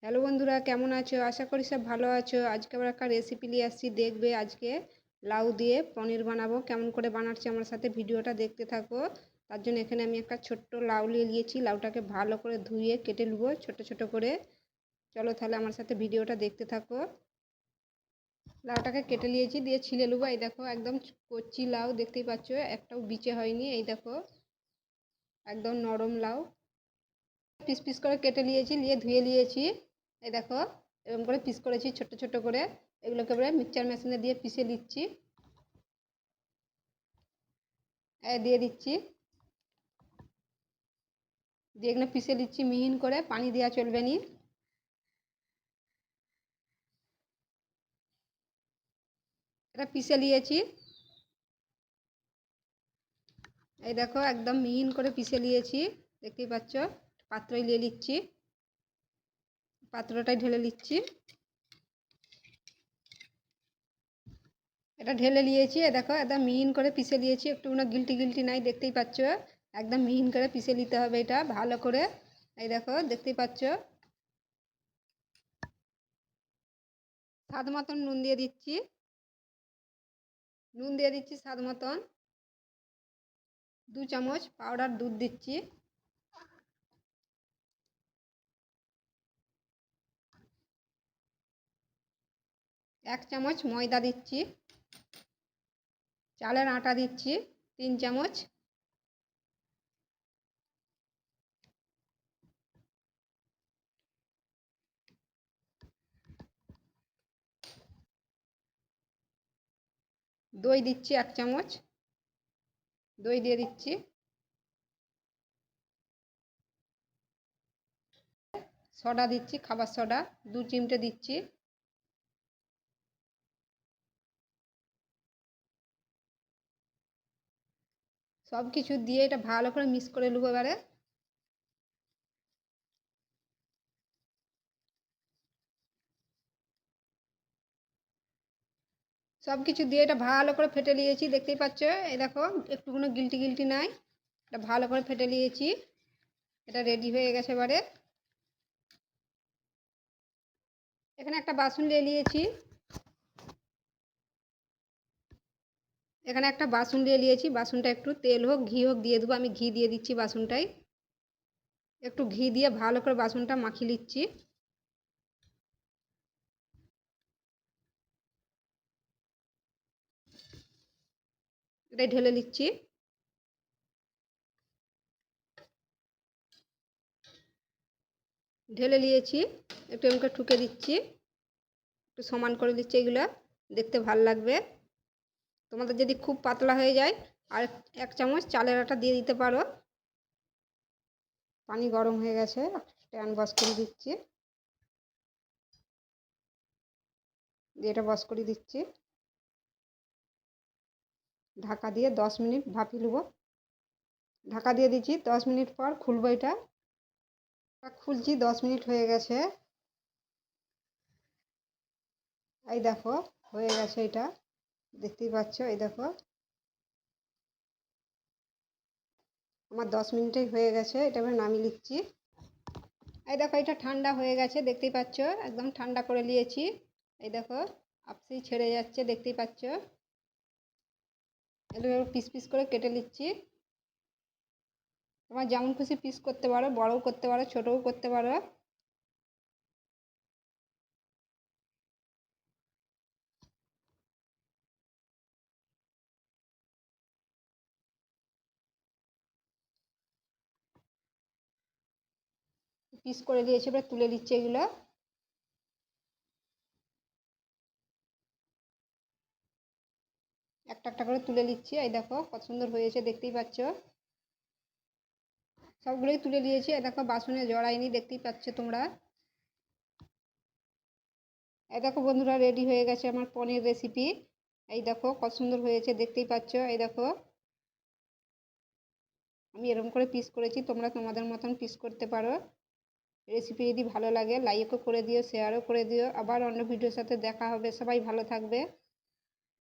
Hello বন্ধুরা, কেমন আছো? আশা করি সব ভালো আছো। আজকে আবার একটা রেসিপি নিয়ে আসছি, দেখবে। আজকে লাউ দিয়ে পনির বানাবো। কেমন করে বানাচ্ছি আমার সাথে ভিডিওটা দেখতে থাকো। তার জন্য এখানে আমি একটা ছোট্ট লাউ নিয়ে নিয়েছি। লাউটাকে ভালো করে ধুয়ে কেটে নেবো ছোট ছোট করে। চলো তাহলে আমার সাথে ভিডিওটা দেখতে থাকো। লাউটাকে কেটে নিয়েছি, দিয়ে ছিলে নেবো। এই দেখো, একদম কচি লাউ, দেখতেই পাচ্ছ, একটাও বিচে হয়নি। এই দেখো, একদম নরম লাউ। পিস পিস করে কেটে নিয়েছি, নিয়ে ধুয়ে নিয়েছি। এই দেখো, এরকম করে পিস করেছি ছোট ছোট করে। এগুলোকে এবারে মিক্সচার মেশিনে দিয়ে পিষে দিচ্ছি। দিয়ে দিচ্ছি, দিয়ে এগুলো পিষে দিচ্ছি মিহিন করে, পানি দেওয়া চলবে না। এটা পিষে নিয়েছি। এই দেখো, একদম মিহিন করে পিষে নিয়েছি, দেখতেই পাচ্ছ। পাত্রই নিয়ে নিচ্ছি, পাত্রটাই ঢেলে নিচ্ছি। এটা ঢেলে নিয়েছি। দেখো, একদম মিহিন করে পিষে নিয়েছি, একটু কোনো গিলটি গিলটি নাই, দেখতেই পাচ্ছ। একদম মিহিন করে পিষে নিতে হবে এটা ভালো করে। এই দেখো, দেখতেই পাচ্ছ। স্বাদ মতন নুন দিয়ে দিচ্ছি, স্বাদ মতন। 2 চামচ পাউডার দুধ দিচ্ছি। 1 চামচ ময়দা দিচ্ছি। চালের আটা দিচ্ছি 3 চামচ। দই দিচ্ছি 1 চামচ, দই দিয়ে দিচ্ছি। সোডা দিচ্ছি, খাবার সোডা 2 চিমটে দিচ্ছি। সব কিছু দিয়ে এটা ভালো করে মিক্স করে নেবো এবারে। সব কিছু দিয়ে এটা ভালো করে ফেটে নিয়েছি, দেখতেই পাচ্ছ। এই দেখো, একটু কোনো গিলটি গিলটি নাই, এটা ভালো করে ফেটে নিয়েছি। এটা রেডি হয়ে গেছে এবারে। এখানে একটা বাসন নিয়ে নিয়েছি, বাসনটা একটু তেল হোক ঘি হোক দিয়ে দেবো। আমি ঘি দিয়ে দিচ্ছি বাসনটায়। একটু ঘি দিয়ে ভালো করে বাসনটা মাখিয়ে নিচ্ছি। এটাই ঢেলে নিচ্ছি। ঢেলে নিয়েছি, একটু এমকে ঠুকে দিচ্ছি, একটু সমান করে দিচ্ছি। এগুলো দেখতে ভাল লাগবে। তোমাদের যদি খুব পাতলা হয়ে যায়, আর 1 চামচ চালের আটা দিয়ে দিতে পারো। পানি গরম হয়ে গেছে, স্ট্যান্ড বস করে দিচ্ছি, দিয়ে এটা বস করে দিচ্ছি। ঢাকা দিয়ে 10 মিনিট ভাপিয়ে নেবো। ঢাকা দিয়ে দিচ্ছি, 10 মিনিট পর খুলবো এটা। খুলছি, 10 মিনিট হয়ে গেছে। এই দেখো, হয়ে গেছে এটা, দেখতেই পাচ্ছ। এই দেখো, আমার 10 মিনিটেই হয়ে গেছে। এটা এবার নামিয়ে নিচ্ছি। এই দেখো, এটা ঠান্ডা হয়ে গেছে, দেখতেই পাচ্ছ। একদম ঠান্ডা করে নিয়েছি। এই দেখো, আপসি ছেড়ে যাচ্ছে, দেখতেই পাচ্ছ। এগুলো পিস পিস করে কেটে নিচ্ছি। তোমার যেমন খুশি পিস করতে পারো, বড়ও করতে পারো, ছোটও করতে পারো। পিস করে দিয়েছি, এবার তুলে দিচ্ছি এগুলো। একটা একটা করে তুলে নিচ্ছি। এই দেখো, কত সুন্দর হয়েছে, দেখতেই পাচ্ছ। সবগুলোই তুলে দিয়েছি। এই দেখো, বাসনে জড়াইনি, দেখতেই পাচ্ছ তোমরা। এই দেখো বন্ধুরা, রেডি হয়ে গেছে আমার পনির রেসিপি। এই দেখো, কত সুন্দর হয়েছে, দেখতেই পাচ্ছ। এই দেখো, আমি এরকম করে পিস করেছি, তোমরা তোমাদের মতন পিস করতে পারো। রেসিপি যদি ভালো লাগে, লাইকও করে দিও, শেয়ারও করে দিও। আবার অন্য ভিডিওর সাথে দেখা হবে। সবাই ভালো থাকবে।